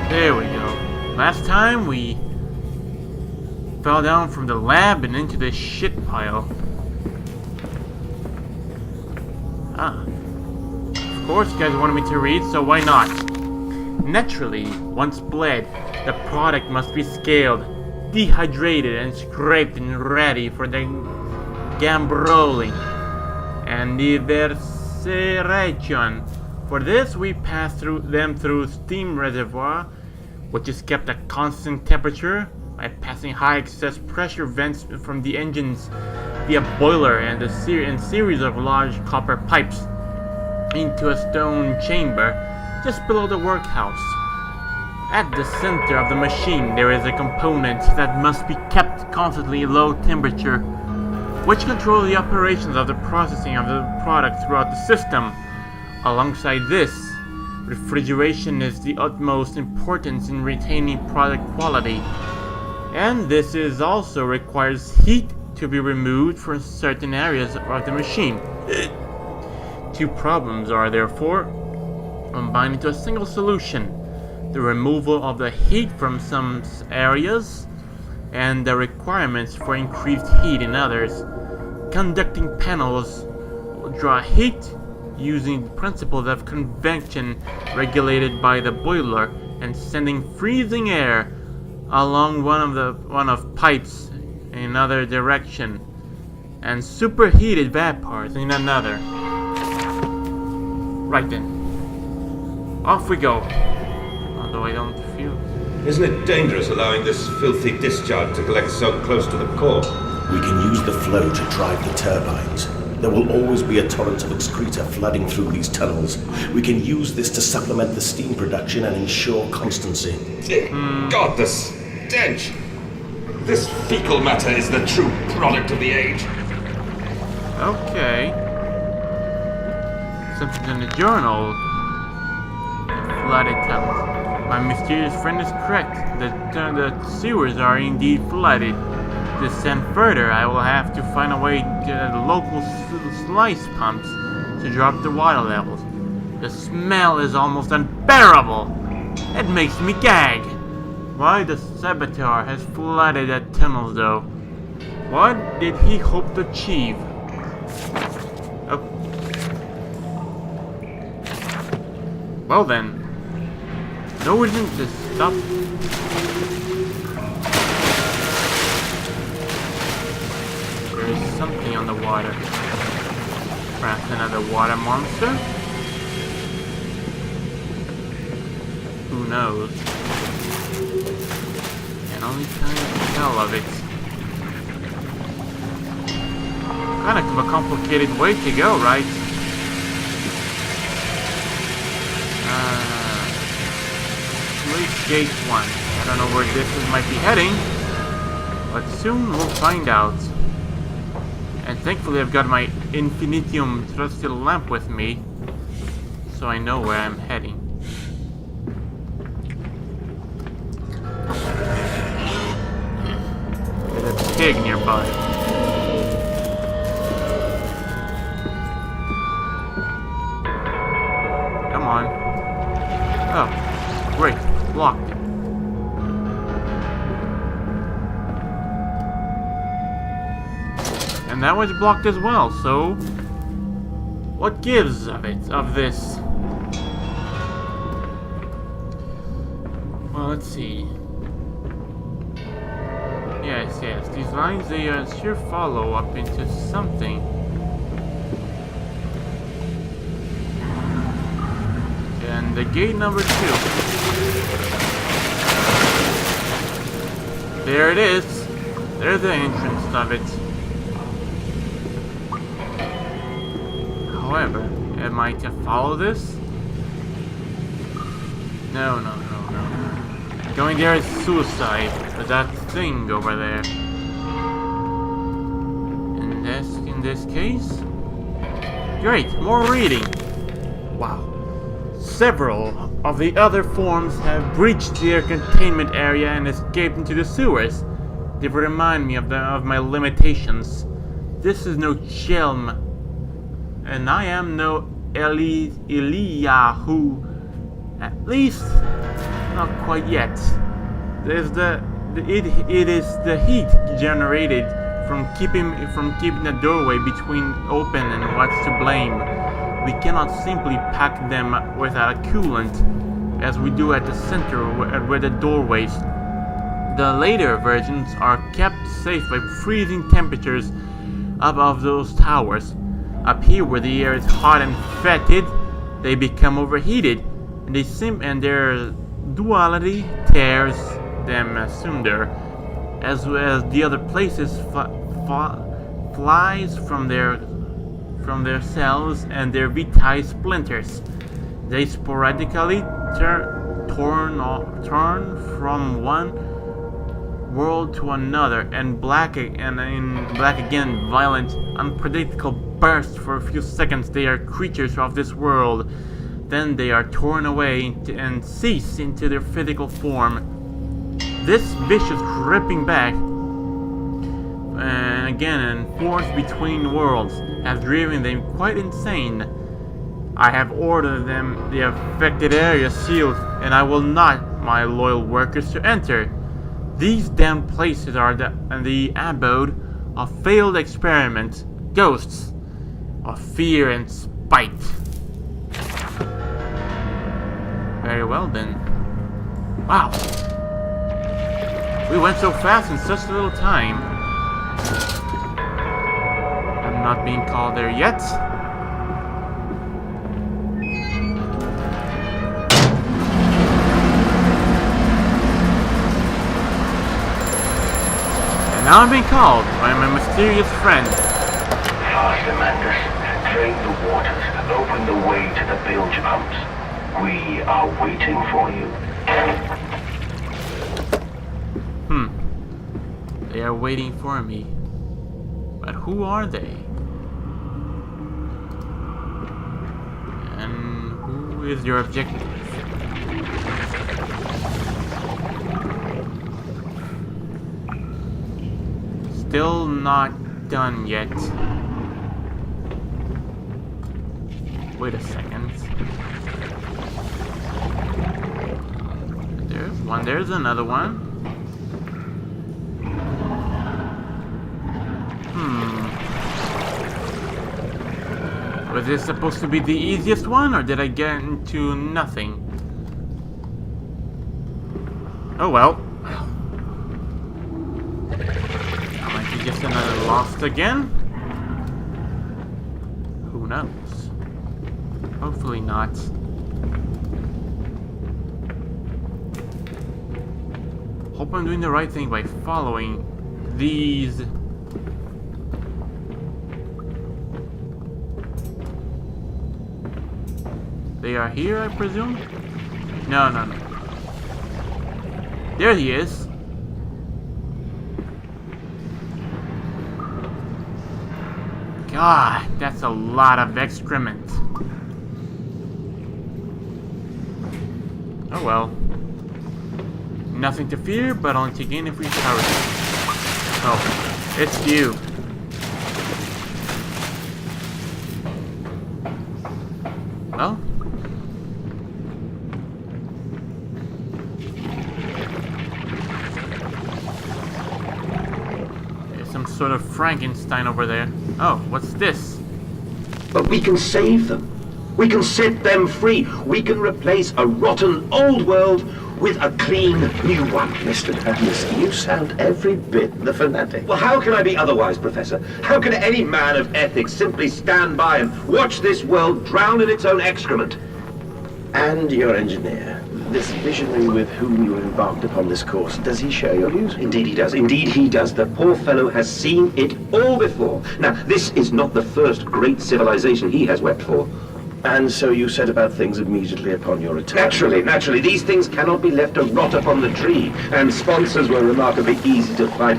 There we go. Last time we fell down from the lab and into the shit pile. Ah. Of course you guys wanted me to read, so why not? Naturally, once bled, the product must be scaled, dehydrated, and scraped and ready for the gambrolling and evaporation. For this, we pass them through steam reservoir, which is kept at constant temperature by passing high excess pressure vents from the engines via boiler and a series of large copper pipes into a stone chamber just below the workhouse. At the center of the machine there is a component that must be kept constantly low temperature, which controls the operations of the processing of the product throughout the system. Alongside this, refrigeration is the utmost importance in retaining product quality, and this is also requires heat to be removed from certain areas of the machine. Two problems are therefore combined into a single solution: the removal of the heat from some areas and the requirements for increased heat in others. Conducting panels will draw heat using the principles of convection regulated by the boiler and sending freezing air along one of pipes in another direction and superheated vapors in another. Right then, off we go. Although I don't feel... Isn't it dangerous allowing this filthy discharge to collect so close to the core? We can use the flow to drive the turbines. There will always be a torrent of excreta flooding through these tunnels. We can use this to supplement the steam production and ensure constancy. God, the stench! This fecal matter is the true product of the age. Okay. Something in the journal. Flooded tunnels. My mysterious friend is correct. The sewers are indeed flooded. To descend further, I will have to find a way to the local slice pumps to drop the water levels. The smell is almost unbearable. It makes me gag. Why the saboteur has flooded the tunnels though? What did he hope to achieve? Oh. Well then. No reason to stop. There is something on the water. Perhaps another water monster? Who knows? Can only kind of tell of it. Kind of a complicated way to go, right? Gate 1. I don't know where this might be heading, but soon we'll find out. And thankfully I've got my Infinitium trusty lamp with me, so I know where I'm heading. There's a pig nearby. Come on. Oh, great. Blocked. And that was blocked as well, so what gives of this? Well, let's see. Yes, these lines, they sure follow up into something. And the gate number 2. There it is. There's the entrance of it. However, am I to follow this? No. Going there is suicide with that thing over there. In this case? Great, more reading. Wow. Several of the other forms have breached their containment area and escaped into the sewers. They remind me of my limitations. This is no Chelm, and I am no Eliyahu. At least, Not quite yet. There's it is the heat generated from keeping the doorway between open and what's to blame. We cannot simply pack them without a coolant, as we do at the center where the doorways. The later versions are kept safe by freezing temperatures above those towers. Up here, where the air is hot and fetid, they become overheated, and their duality tears them asunder, as well as the other places flies from their cells and their vitae splinters. They sporadically turn from one world to another, and in black again, violent, unpredictable bursts. For a few seconds they are creatures of this world, then they are torn away and cease into their physical form. This vicious ripping back and force between worlds has driven them quite insane. I have ordered the affected area sealed, and I will not my loyal workers to enter. These damned places are the abode of failed experiments, ghosts of fear and spite. Very well then. Wow. We went so fast in such little time. I'm not being called there yet. And now I'm being called by my mysterious friend. Faster, Mandus. Drain the waters. Open the way to the bilge pumps. We are waiting for you. They are waiting for me. But who are they? And who is your objective? Still not done yet. Wait a second. There's one, there's another one. Was this supposed to be the easiest one, or did I get into nothing? Oh well. I might be just another lost again? Who knows? Hopefully not. Hope I'm doing the right thing by following these. They are here, I presume? No. There he is. God, that's a lot of excrement. Oh well. Nothing to fear, but only to gain if we hurry. Oh, it's you. Well. Sort of Frankenstein over there. Oh, what's this? But we can save them. We can set them free. We can replace a rotten old world with a clean new one. Mr. Madness, you sound every bit the fanatic. Well, how can I be otherwise, Professor? How can any man of ethics simply stand by and watch this world drown in its own excrement? And your engineer, this visionary with whom you embarked upon this course, does he share your views? Indeed he does. Indeed he does. The poor fellow has seen it all before. Now, this is not the first great civilization he has wept for. And so you set about things immediately upon your return? Naturally. These things cannot be left to rot upon the tree. And sponsors were remarkably easy to find.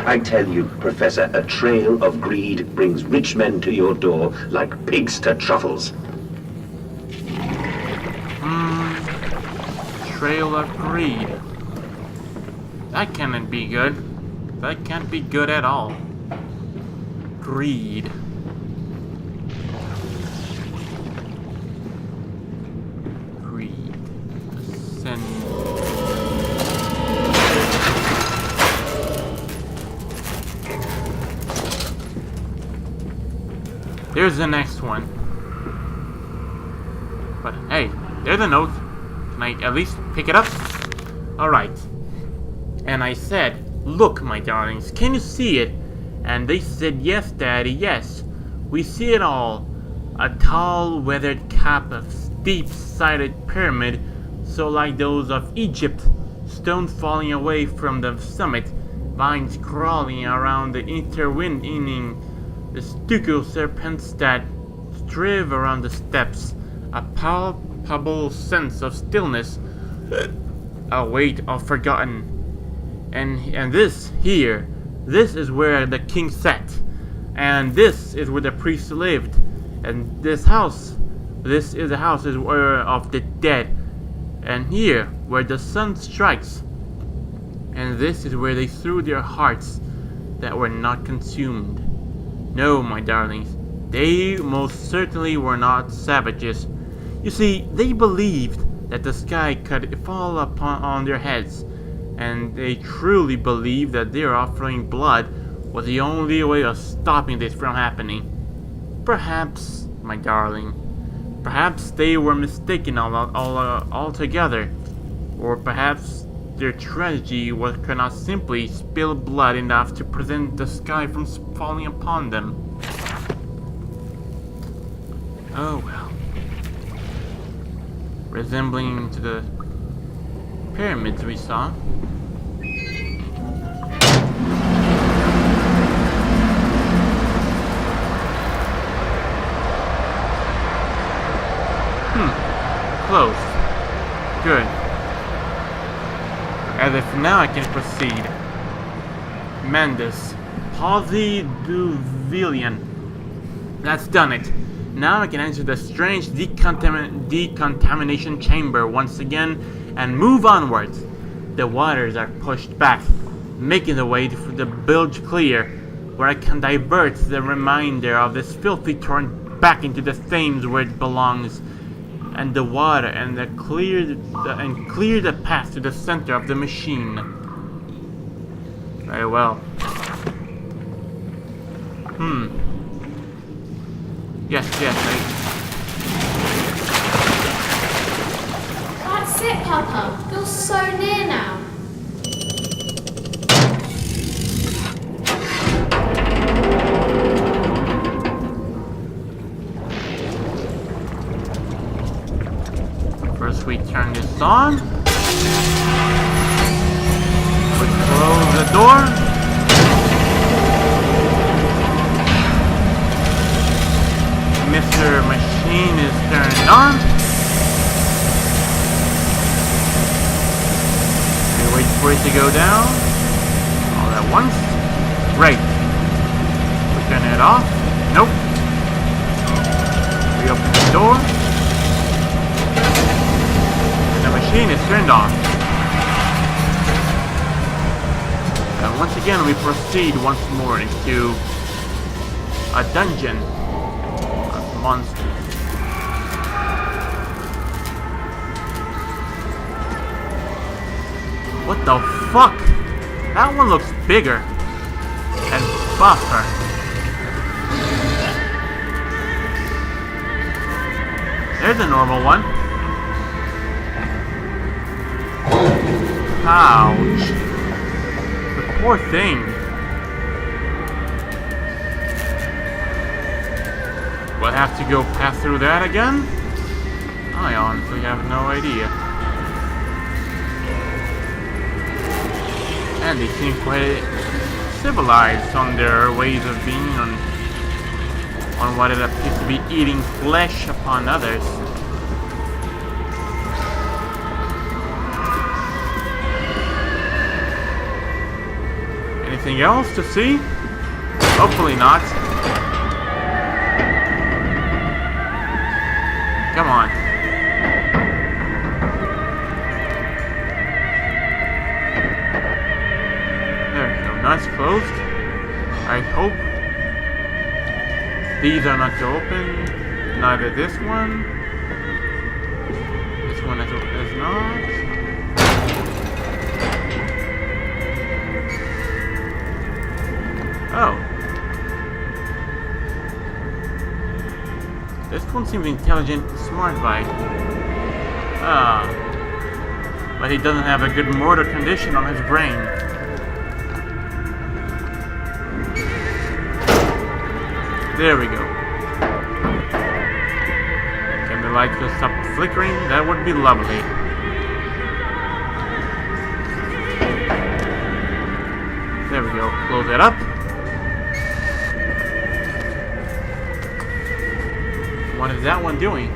I tell you, Professor, a trail of greed brings rich men to your door like pigs to truffles. Trail of greed. That cannot be good. That can't be good at all. Greed. Greed. Send. here's the next one. But hey, there's a note. Can I at least pick it up? Alright. And I said, look, my darlings, can you see it? And they said, yes, Daddy, yes. We see it all. A tall, weathered cap of steep-sided pyramid, so like those of Egypt, stones falling away from the summit, vines crawling around the intertwining, the stucco serpents that strive around the steps, a palpable sense of stillness, a weight of forgotten. And this here, this is where the king sat, and this is where the priest lived, and this is the house of the dead, and here where the sun strikes, and this is where they threw their hearts that were not consumed. No, my darlings, they most certainly were not savages. You see, they believed that the sky could fall on their heads, and they truly believed that their offering blood was the only way of stopping this from happening. Perhaps, my darling, perhaps they were mistaken altogether, or perhaps their tragedy could not simply spill blood enough to prevent the sky from falling upon them. Oh well. Resembling to the pyramids we saw. Close. Good. As if now I can proceed. Mendes. Palsy Duvillian. That's done it. Now I can enter the strange decontamination chamber once again and move onwards. The waters are pushed back, making the way for the bilge clear, where I can divert the remainder of this filthy torrent back into the Thames where it belongs, and the water, and clear the path to the center of the machine. Very well. Yes, That's it, Papa. You're so near now. First we turn this on. We close the door. Mr. Machine is turned on. We wait for it to go down. All at once. Great. We turn it off. Nope. We open the door. The machine is turned on. And once again we proceed once more into a dungeon of monsters. What the fuck? That one looks bigger and buffer. There's a normal one. Ouch. The poor thing. We'll have to go pass through that again? I honestly have no idea. And they seem quite civilized on their ways of being, on what it appears to be eating flesh upon others. Anything else to see? Hopefully not. Come on. There we go. Now it's closed. I hope these are not to open. Neither this one. This one is not. Oh. one seems intelligent, smart vibe. Ah. But he doesn't have a good motor condition on his brain. There we go. Can the lights just stop flickering? That would be lovely. There we go. Close that up. What is that one doing?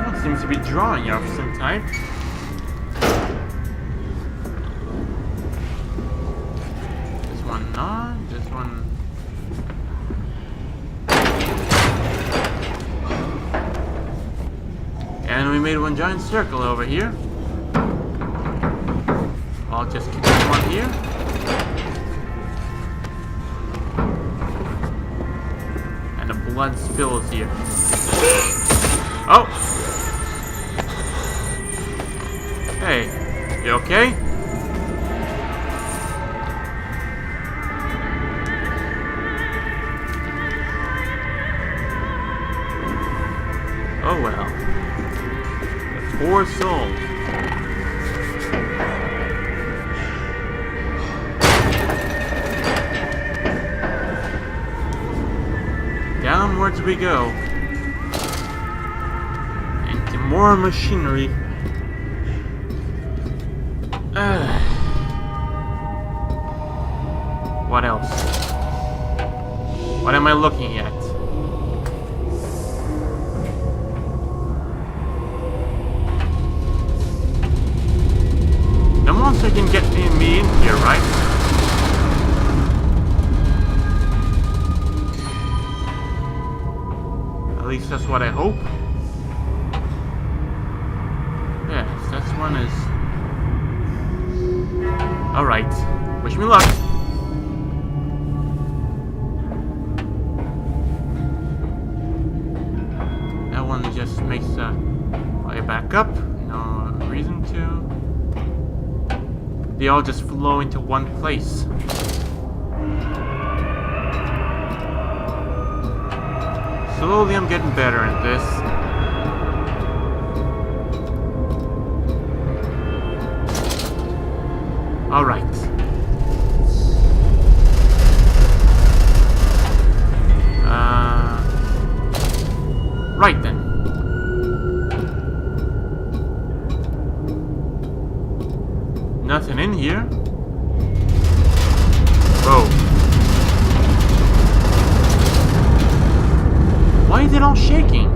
That seems to be drawing of some type. This one not. This one. And we made one giant circle over here. I'll just keep this one here. And the blood spills here. Oh! Hey, you okay? Oh well. Poor soul. Downwards we go. Into more machinery. What else? What am I looking at? The monster can get me in here, right? At least that's what I hope. Yes, this one is... Alright. Wish me luck. That one just makes way back up. No reason to. They all just flow into one place. Slowly I'm getting better at this. Alright. Right then. Nothing in here. Whoa. Why is it all shaking?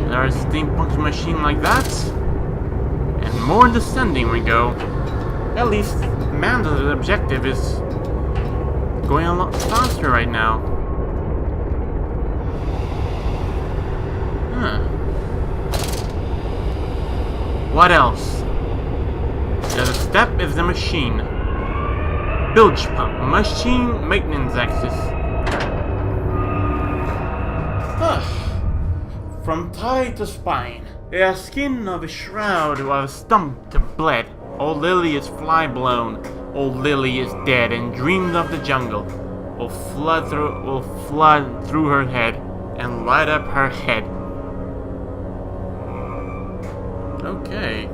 There's a steampunk machine like that. And more descending we go. At least man's objective is going a lot faster right now. Huh. What else? The other step is the machine. Bilge pump. Machine maintenance axis. From thigh to spine. The skin of a shroud was stumped to bled. Old Lily is fly blown. Old Lily is dead and dreamed of the jungle. Will flood through her head and light up her head. Okay.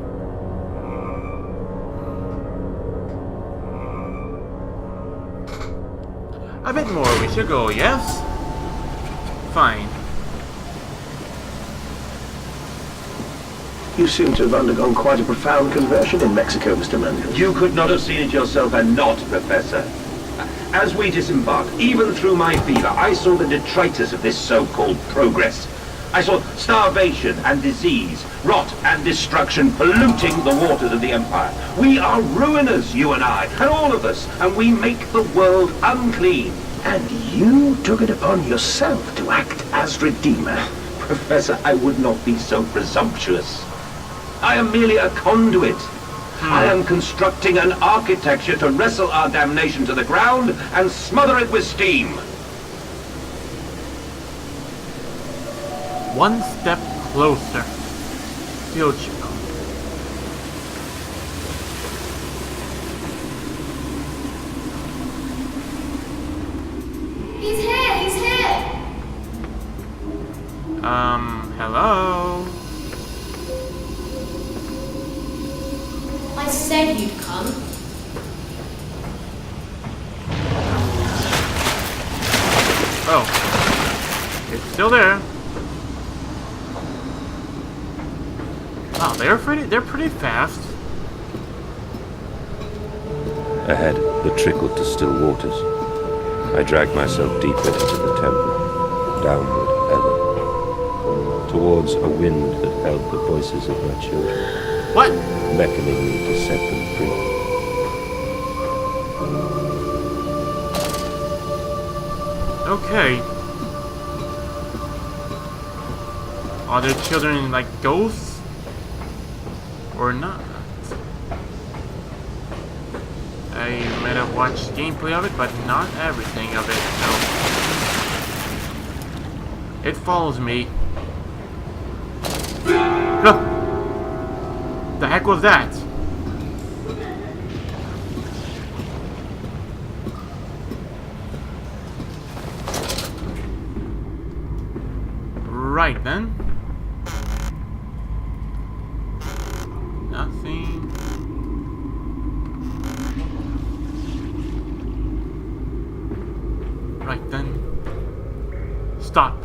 A bit more we should go, yes? Fine. You seem to have undergone quite a profound conversion in Mexico, Mr. Mandel. You could not have seen it yourself and not, Professor. As we disembarked, even through my fever, I saw the detritus of this so-called progress. I saw starvation and disease, rot and destruction polluting the waters of the Empire. We are ruiners, you and I, and all of us, and we make the world unclean. And you took it upon yourself to act as Redeemer. Professor, I would not be so presumptuous. I am merely a conduit. I am constructing an architecture to wrestle our damnation to the ground and smother it with steam. One step closer. Bilge pump. He's here! He's here! Hello? I said you'd come. Oh. It's still there. Wow, they're pretty fast. Ahead, the trickle to still waters. I dragged myself deeper into the temple, downward ever, towards a wind that held the voices of my children, What? beckoning me to set them free. Okay. Are their children like ghosts? Or not? I might have watched gameplay of it, but not everything of it, so... It follows me. Look! The heck was that? Right then. Nothing. Right then. Stop.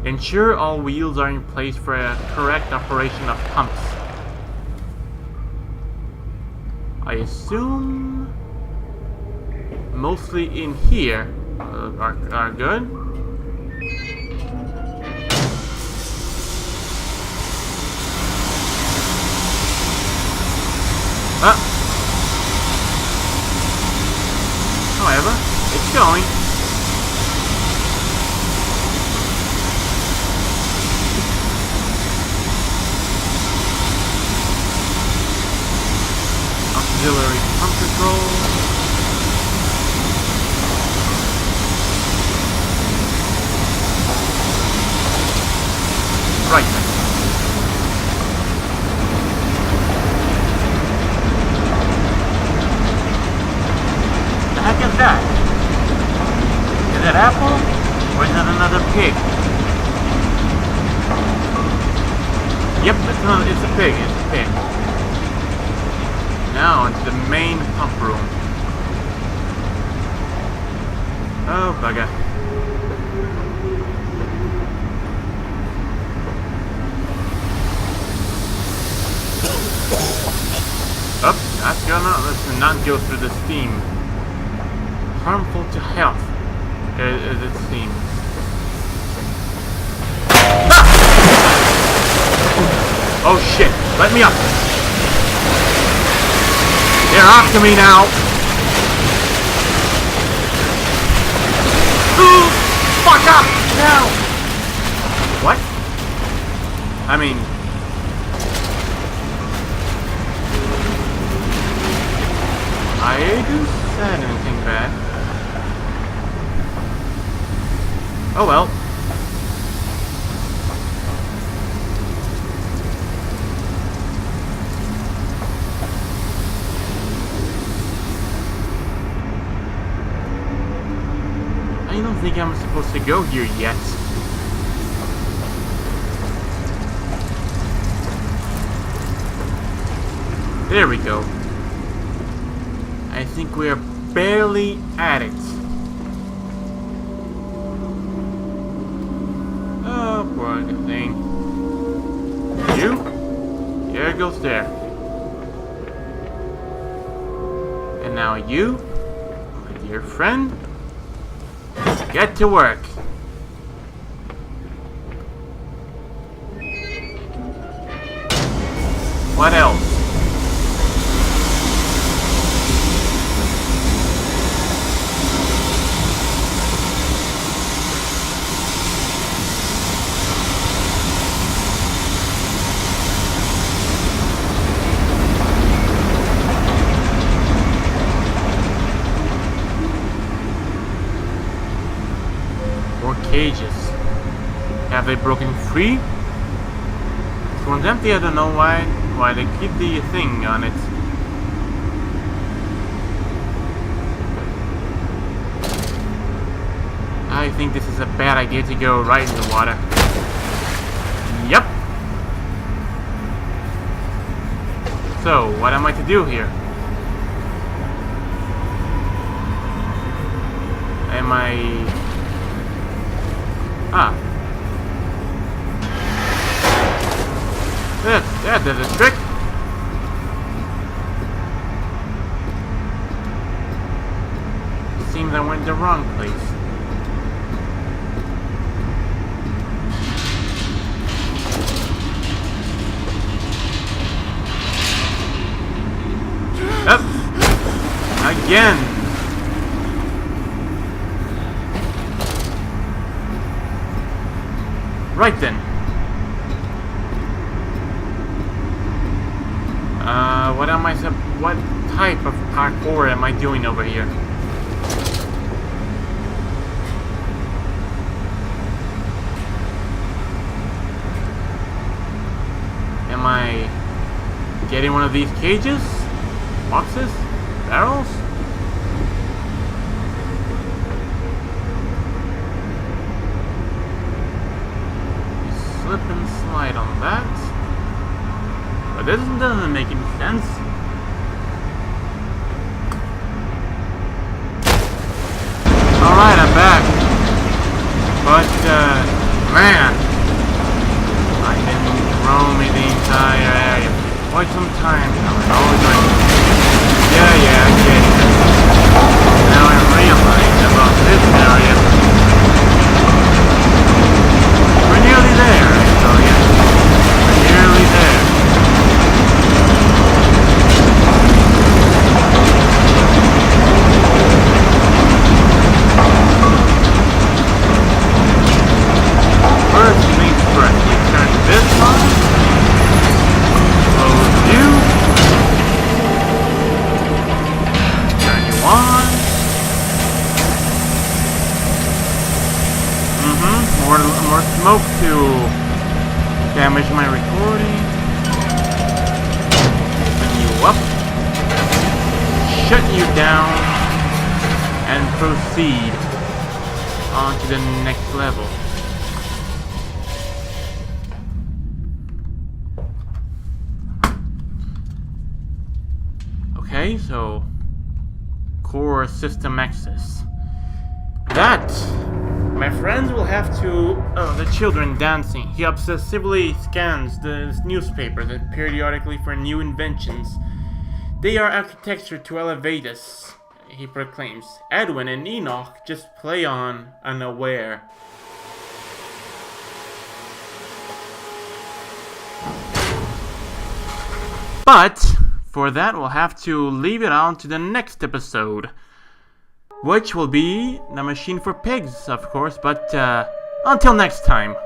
Ensure all wheels are in place for a correct operation of pumps. I assume mostly in here are good. However, it's going. Auxiliary pump control. Right then. The heck is that? Is it Apple? Or is it another pig? Yep, it's a pig. It's a pig. Now into the main pump room. Oh, bugger. Oh, let's not go through the steam. Harmful to health, as it seems. Ah! Oh shit, let me up. They're after me now. Ooh, fuck up now. What? I mean, I didn't say anything bad. Oh well. I don't think I'm supposed to go here yet. There we go. I think we are barely at it. Oh, poor thing. You? There goes there. And now you, my dear friend, get to work. What else? More cages. Have they broken free? one's empty. I don't know why they keep the thing on it. I think this is a bad idea to go right in the water. Yep. So, what am I to do here? Am I... That did a trick. Seems I went the wrong place. Up! Again! Right then. What type of parkour am I doing over here? Am I getting one of these cages? Boxes? Barrels? You slip and slide on that. But this doesn't make any sense. Alright, I'm back. But, man, I've been roaming the entire area for quite some time now, and always like, yeah, I get it. Now I realize about this area. We're nearly there, I tell you. We're nearly there. First things first, we turn this on. Close you. Turn you on. More smoke to damage my recording. Turn you up. Shut you down. And proceed on to the next level. Okay, so core system access. That, my friends, will have to... Oh, the children dancing. He obsessively scans the newspapers and periodically for new inventions. They are architecture to elevate us, he proclaims. Edwin and Enoch just play on, unaware. But for that, we'll have to leave it on to the next episode, which will be The Machine for Pigs, of course, but until next time.